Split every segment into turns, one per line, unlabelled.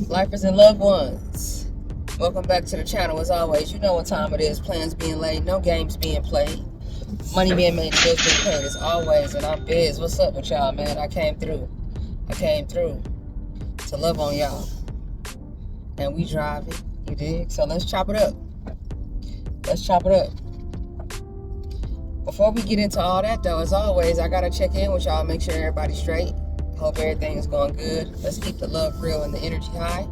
Lifers and loved ones, welcome back to the channel. As always, you know what time it is. Plans being laid, no games being played, money being made, bills being paid as always. And I'm Biz. What's up with y'all, man? I came through to love on y'all, and we driving, you dig? So let's chop it up. Before we get into all that though, as always, I gotta check in with y'all, make sure everybody's straight. Hope everything is going good. Let's keep the love real and the energy high.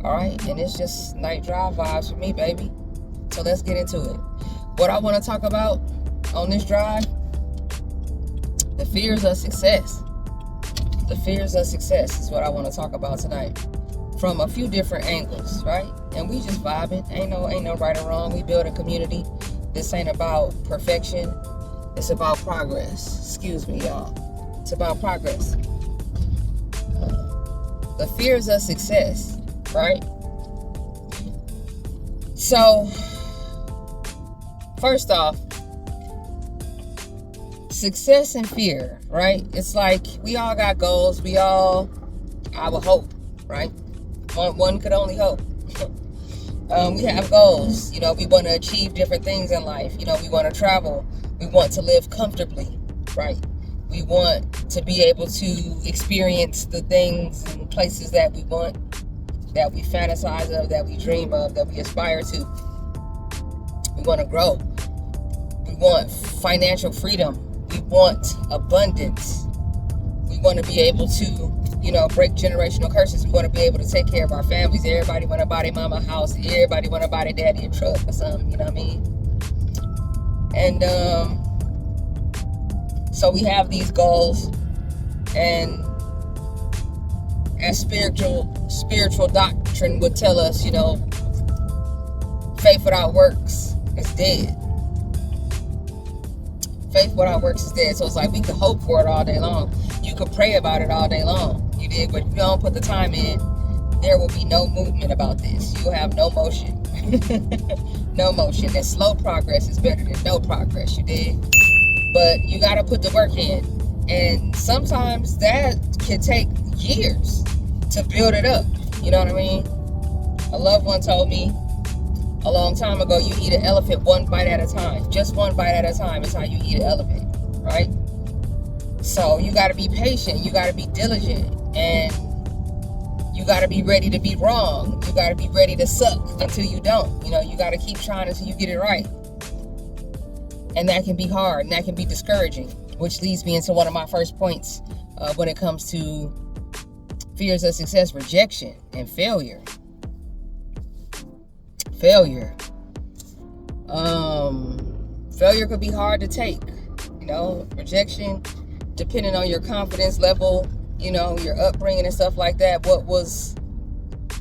All right, and it's just night drive vibes for me, baby. So let's get into it. What I want to talk about on this drive: the fears of success. The fears of success is what I want to talk about tonight, from a few different angles, right? And we just vibing. Ain't no right or wrong. We build a community. This ain't about perfection. It's about progress. Excuse me, y'all. It's about progress. The fears of success, right? So, first off, success and fear, right? It's like we all got goals. I would hope, right? One could only hope. We have goals. You know, we want to achieve different things in life. You know, we want to travel. We want to live comfortably, right? We want to be able to experience the things and places that we want, that we fantasize of, that we dream of, that we aspire to. We want to grow. We want financial freedom. We want abundance. We want to be able to, break generational curses. We want to be able to take care of our families. Everybody want to buy their mama a house. Everybody want to buy their daddy a truck or something, you know what I mean? And, so we have these goals, and as spiritual doctrine would tell us, faith without works is dead. Faith without works is dead. So it's like we could hope for it all day long. You could pray about it all day long. You dig? But if you don't put the time in, there will be no movement about this. You'll have no motion. No motion. And slow progress is better than no progress. You dig? But you got to put the work in. And sometimes that can take years to build it up. You know what I mean? A loved one told me a long time ago, you eat an elephant one bite at a time. Just one bite at a time is how you eat an elephant, right? So you got to be patient. You got to be diligent. And you got to be ready to be wrong. You got to be ready to suck until you don't. You got to keep trying until you get it right. And that can be hard, and that can be discouraging, which leads me into one of my first points when it comes to fears of success: rejection and failure. Failure could be hard to take. Rejection, depending on your confidence level, your upbringing and stuff like that, what was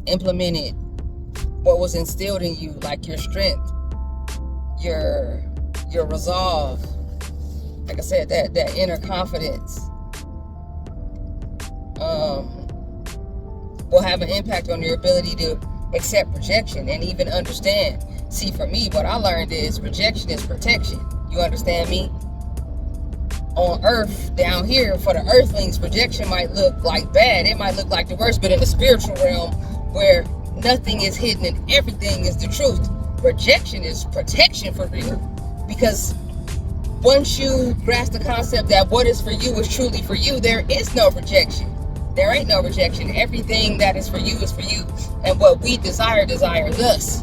implemented, what was instilled in you, like your strength, your resolve, like I said, that inner confidence will have an impact on your ability to accept rejection and even understand. See, for me, what I learned is rejection is protection. You understand me? On earth, down here, for the earthlings, rejection might look like bad. It might look like the worst, but in the spiritual realm, where nothing is hidden and everything is the truth, rejection is protection for real. Because once you grasp the concept that what is for you is truly for you, there is no rejection. There ain't no rejection. Everything that is for you is for you. And what we desires us.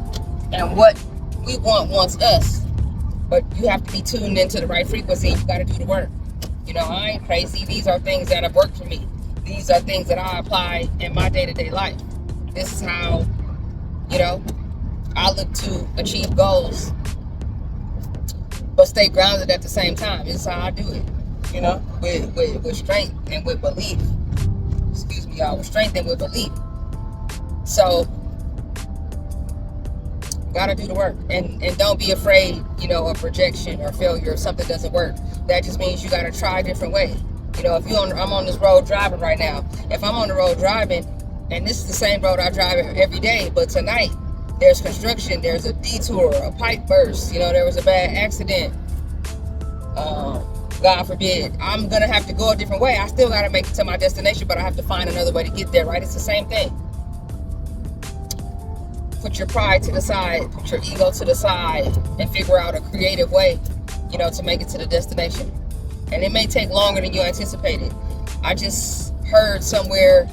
And what we wants us. But you have to be tuned into the right frequency. You got to do the work. I ain't crazy. These are things that have worked for me. These are things that I apply in my day-to-day life. This is how, I look to achieve goals, but stay grounded at the same time. This is how I do it, with strength and with belief. Excuse me, y'all, with strength and with belief. So, gotta do the work, and don't be afraid, of rejection or failure if something doesn't work. That just means you gotta try a different way. If I'm on this road driving right now. If I'm on the road driving, and this is the same road I drive every day, but tonight there's construction, there's a detour, a pipe burst, there was a bad accident. God forbid, I'm gonna have to go a different way. I still gotta make it to my destination, but I have to find another way to get there, right? It's the same thing. put your pride to the side, put your ego to the side, and figure out a creative way, you know, to make it to the destination. And it may take longer than you anticipated. I just heard somewhere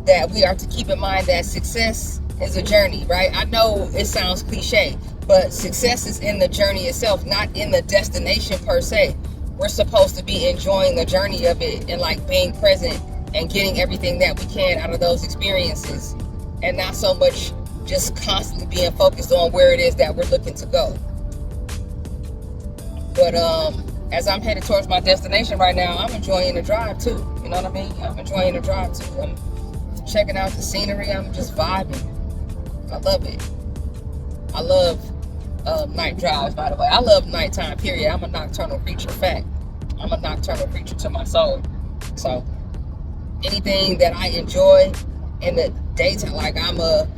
that we are to keep in mind that success is a journey, right? I know it sounds cliche, but success is in the journey itself, not in the destination per se. We're supposed to be enjoying the journey of it and like being present and getting everything that we can out of those experiences, and not so much just constantly being focused on where it is that we're looking to go. But as I'm headed towards my destination right now, I'm enjoying the drive too. You know what I mean? I'm enjoying the drive too. I'm checking out the scenery. I'm just vibing. I love it. I love night drives, by the way. I love nighttime, period. I'm a nocturnal creature, fact. I'm a nocturnal creature to my soul. So anything that I enjoy in the daytime, like I'm love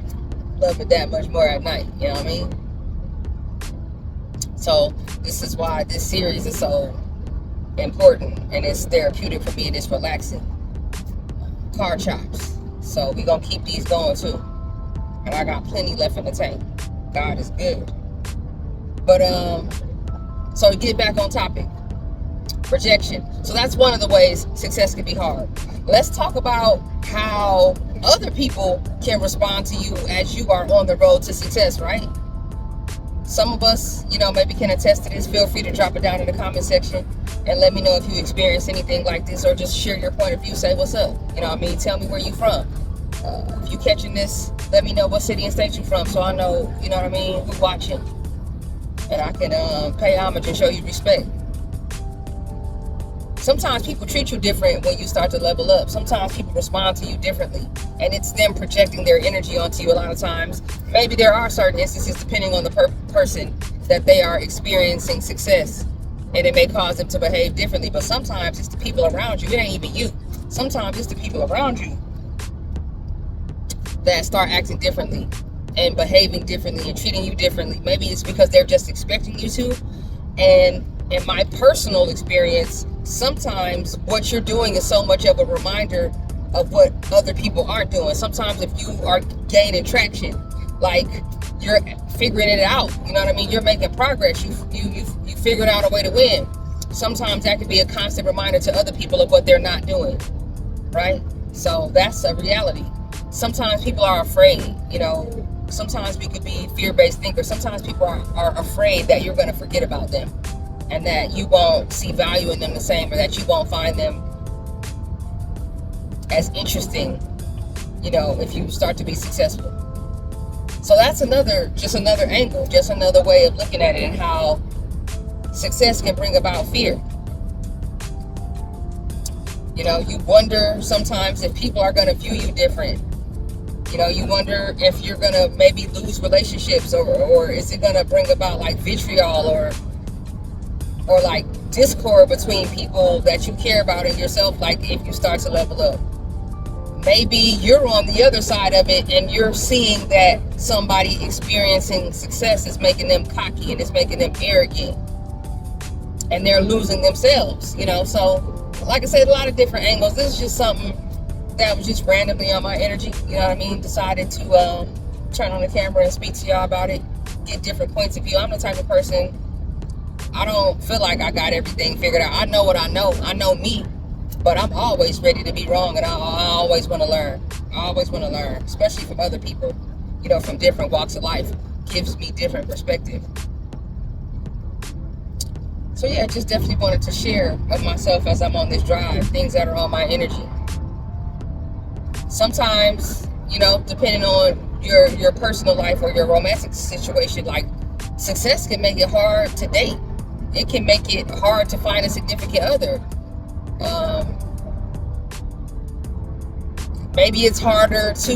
it that much more at night. You know what I mean? So this is why this series is so important, and it's therapeutic for me, and it's relaxing. Car chops. So we're gonna keep these going too. And I got plenty left in the tank. God is good. But so to get back on topic, rejection. So that's one of the ways success can be hard. Let's talk about how other people can respond to you as you are on the road to success, right? Some of us, you know, maybe can attest to this. Feel free to drop it down in the comment section and let me know if you experience anything like this, or just share your point of view. Say what's up. You know what I mean? Tell me where you from. If you catching this, let me know what city and state you from, so I know, you know what I mean, who's watching, and I can pay homage and show you respect. Sometimes people treat you different when you start to level up. Sometimes people respond to you differently, and it's them projecting their energy onto you a lot of times. Maybe there are certain instances, depending on the person, that they are experiencing success, and it may cause them to behave differently. But sometimes it's the people around you. It ain't even you. Sometimes it's the people around you that start acting differently and behaving differently and treating you differently. Maybe it's because they're just expecting you to. And in my personal experience, sometimes what you're doing is so much of a reminder of what other people aren't doing. Sometimes if you are gaining traction, like you're figuring it out, you know what I mean? You're making progress. You figured out a way to win. Sometimes that could be a constant reminder to other people of what they're not doing, right? So that's a reality. Sometimes people are afraid, you know. Sometimes we could be fear-based thinkers. Sometimes people are afraid that you're going to forget about them, and that you won't see value in them the same, or that you won't find them as interesting, you know, if you start to be successful. So that's just another angle, just another way of looking at it, and how success can bring about fear. You know, you wonder sometimes if people are going to view you different. You know, you wonder if you're going to maybe lose relationships, or is it going to bring about like vitriol or like discord between people that you care about and yourself, like if you start to level up. Maybe you're on the other side of it, and you're seeing that somebody experiencing success is making them cocky, and it's making them arrogant, and they're losing themselves, you know. So like I said, a lot of different angles. This is just something that was just randomly on my energy, you know what I mean? Decided to turn on the camera and speak to y'all about it, get different points of view. I'm the type of person, I don't feel like I got everything figured out. I know what I know me, but I'm always ready to be wrong, and I always want to learn. I always want to learn, especially from other people, you know, from different walks of life. Gives me different perspective. So yeah, just definitely wanted to share of myself as I'm on this drive, things that are on my energy. Sometimes, you know, depending on your personal life or your romantic situation, like success can make it hard to date. It can make it hard to find a significant other. Maybe it's harder to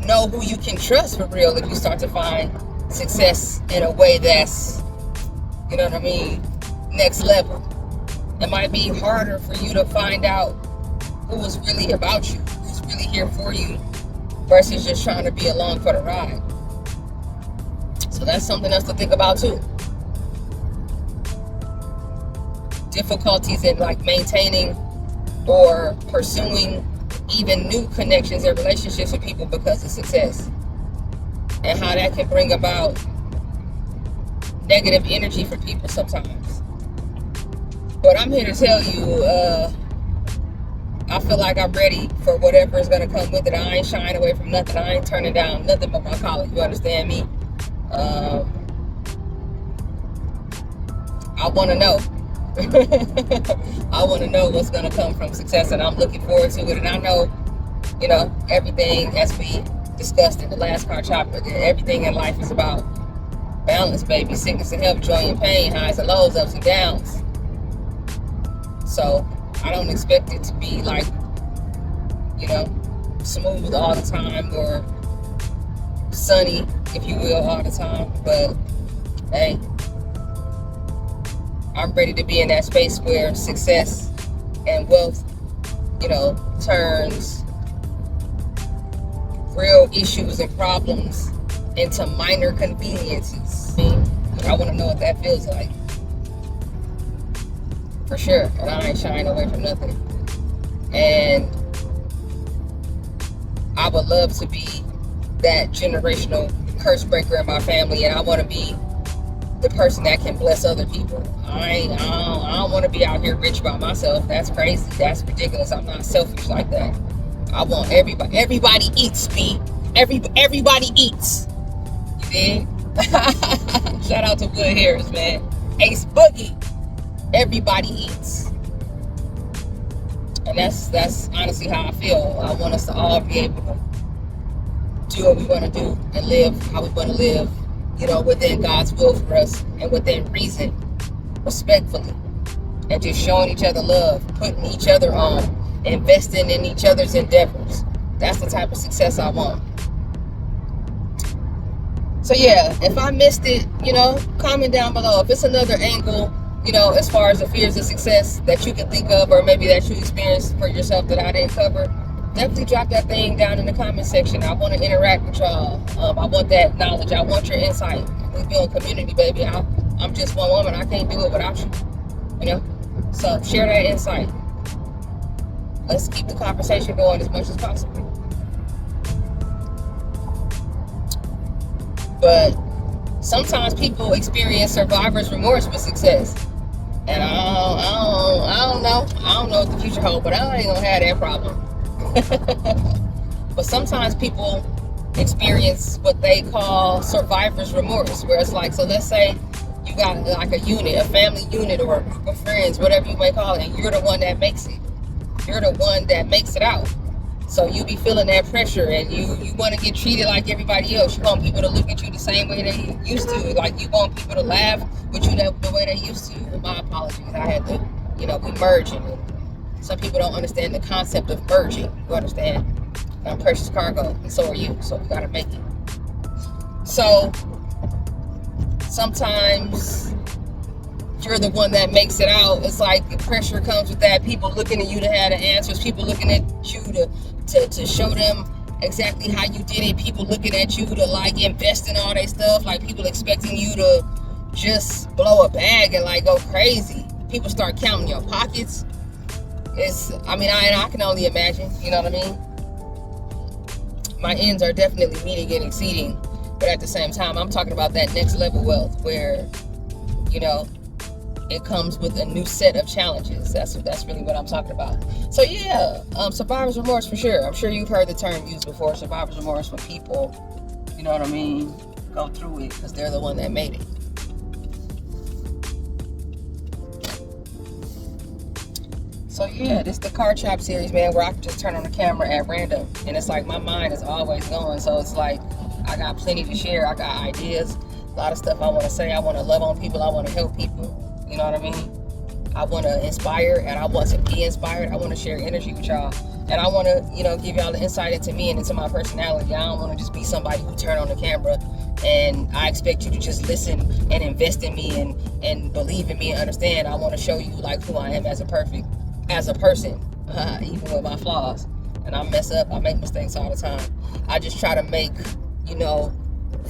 know who you can trust for real if you start to find success in a way that's, you know what I mean, next level. It might be harder for you to find out who is really about you, who's really here for you, versus just trying to be along for the ride. So that's something else to think about too. Difficulties in like maintaining or pursuing even new connections and relationships with people because of success. and how that can bring about negative energy for people sometimes. But I'm here to tell you, I feel like I'm ready for whatever is going to come with it. I ain't shying away from nothing. I ain't turning down nothing but my calling. You understand me? I want to know. I want to know what's going to come from success, and I'm looking forward to it. And I know, you know, everything, as we discussed in the last car chapter, everything in life is about balance, baby. Sickness and health, joy and pain, highs and lows, ups and downs. So I don't expect it to be like, you know, smooth all the time or sunny, if you will, all the time. But hey, I'm ready to be in that space where success and wealth, you know, turns real issues and problems into minor conveniences. I want to know what that feels like. For sure. And I ain't shying away from nothing. And I would love to be that generational curse breaker in my family, and I want to be the person that can bless other people. I don't want to be out here rich by myself. That's crazy. That's ridiculous. I'm not selfish like that. I want everybody. Everybody eats, B. Everybody eats. You dig? Shout out to Wood Harris, man. Ace Boogie. Everybody eats. And that's honestly how I feel. I want us to all be able to do what we want to do and live how we want to live, you know, within God's will for us and within reason, respectfully, and just showing each other love, putting each other on, investing in each other's endeavors. That's the type of success I want. So yeah, if I missed it, you know, comment down below. If it's another angle, you know, as far as the fears of success that you can think of, or maybe that you experienced for yourself that I didn't cover, definitely drop that thing down in the comment section. I want to interact with y'all. I want that knowledge. I want your insight. We build community, baby. I'm just one woman. I can't do it without you. You know? So share that insight. Let's keep the conversation going as much as possible. But sometimes people experience survivor's remorse with success. And I don't know. I don't know what the future holds, but I ain't gonna have that problem. But sometimes people experience what they call survivor's remorse, where it's like, so let's say you got like a unit, a family unit, or a group of friends, whatever you may call it, and you're the one that makes it. You're the one that makes it out. So you be feeling that pressure, and you want to get treated like everybody else. You want people to look at you the same way they used to. Like, you want people to laugh with you the way they used to. And my apologies. I had to, you know, we merging. Some people don't understand the concept of merging. You understand? I'm precious cargo, and so are you. So we gotta make it. So sometimes you're the one that makes it out. It's like the pressure comes with that. People looking at you to have the answers. People looking at you to show them exactly how you did it. People looking at you to like invest in all their stuff. Like, people expecting you to just blow a bag and like go crazy. People start counting your pockets. I can only imagine, you know what I mean? My ends are definitely meeting and exceeding, but at the same time, I'm talking about that next level wealth where, you know, it comes with a new set of challenges. That's really what I'm talking about. So yeah, survivor's remorse for sure. I'm sure you've heard the term used before, survivor's remorse, when people, you know what I mean, go through it because they're the one that made it. So yeah, this is the car chop series, man, where I can just turn on the camera at random, and it's like my mind is always going. So it's like I got plenty to share. I got ideas, a lot of stuff I want to say. I want to love on people. I want to help people. You know what I mean? I want to inspire, and I want to be inspired. I want to share energy with y'all, and I want to, you know, give y'all the insight into me and into my personality. I don't want to just be somebody who turn on the camera and I expect you to just listen and invest in me and believe in me and understand. I want to show you like who I am as a person, even with my flaws. And I mess up. I make mistakes all the time. I just try to make, you know,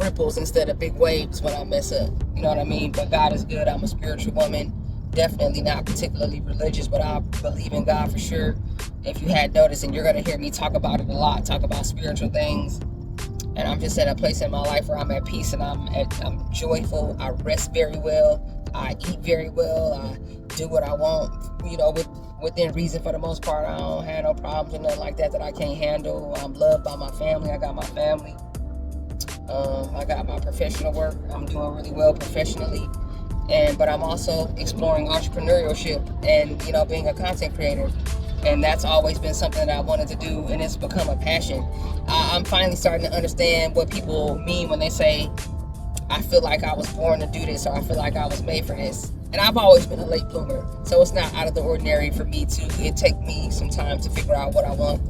ripples instead of big waves when I mess up. You know what I mean? But God is good. I'm a spiritual woman. Definitely not particularly religious, but I believe in God for sure. If you had noticed, and you're going to hear me talk about it a lot, talk about spiritual things. And I'm just at a place in my life where I'm at peace and I'm joyful. I rest very well. I eat very well. I do what I want, you know, within reason for the most part. I don't have no problems or nothing like that I can't handle. I'm loved by my family. I got my family. I got my professional work. I'm doing really well professionally. But I'm also exploring entrepreneurship and, you know, being a content creator. And that's always been something that I wanted to do, and it's become a passion. I'm finally starting to understand what people mean when they say, I feel like I was born to do this, or I feel like I was made for this. And I've always been a late bloomer, so it's not out of the ordinary for me it take me some time to figure out what I want,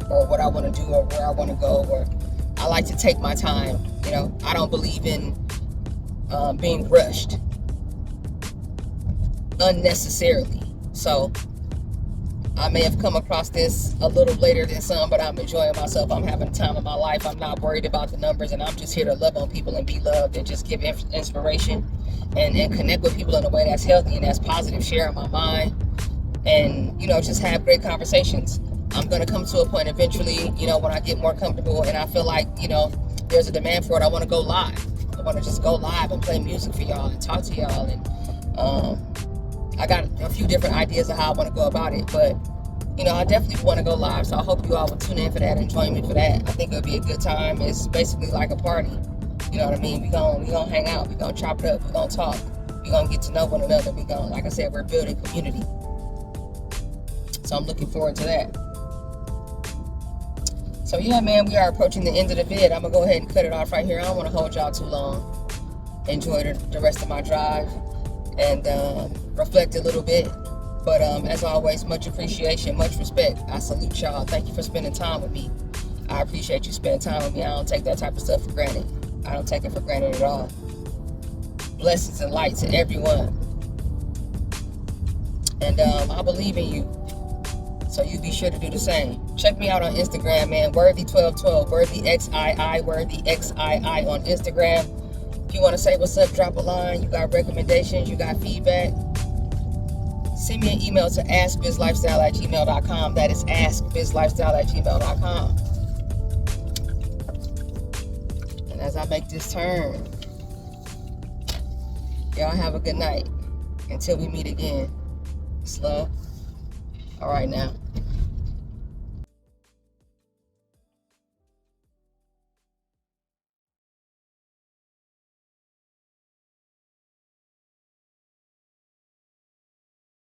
or what I want to do, or where I want to go, or I like to take my time. You know, I don't believe in being rushed unnecessarily. So I may have come across this a little later than some, but I'm enjoying myself. I'm having the time of my life. I'm not worried about the numbers, and I'm just here to love on people and be loved and just give inspiration and connect with people in a way that's healthy and that's positive, sharing my mind, and, you know, just have great conversations. I'm going to come to a point eventually, you know, when I get more comfortable and I feel like, you know, there's a demand for it. I want to go live. I want to just go live and play music for y'all and talk to y'all. And I got a few different ideas of how I want to go about it, but, you know, I definitely want to go live, so I hope you all will tune in for that and join me for that. I think it'll be a good time. It's basically like a party, you know what I mean? We gonna hang out, we gonna chop it up, we gonna talk, we gonna get to know one another, we gonna, like I said, we're building community. So I'm looking forward to that. So yeah, man, we are approaching the end of the vid. I'm gonna go ahead and cut it off right here. I don't want to hold y'all too long. Enjoy the rest of my drive and reflect a little bit. But as always, much appreciation, much respect. I salute y'all. Thank you for spending time with me. I appreciate you spending time with me. I don't take that type of stuff for granted. I don't take it for granted at all. Blessings and light to everyone. And I believe in you. So you be sure to do the same. Check me out on Instagram, man. Worthy1212, WorthyXII, WorthyXII on Instagram. If you want to say what's up, drop a line. You got recommendations, you got feedback, send me an email to askbizlifestyle@gmail.com. That is askbizlifestyle@gmail.com. And as I make this turn, y'all have a good night. Until we meet again. It's love. All right now.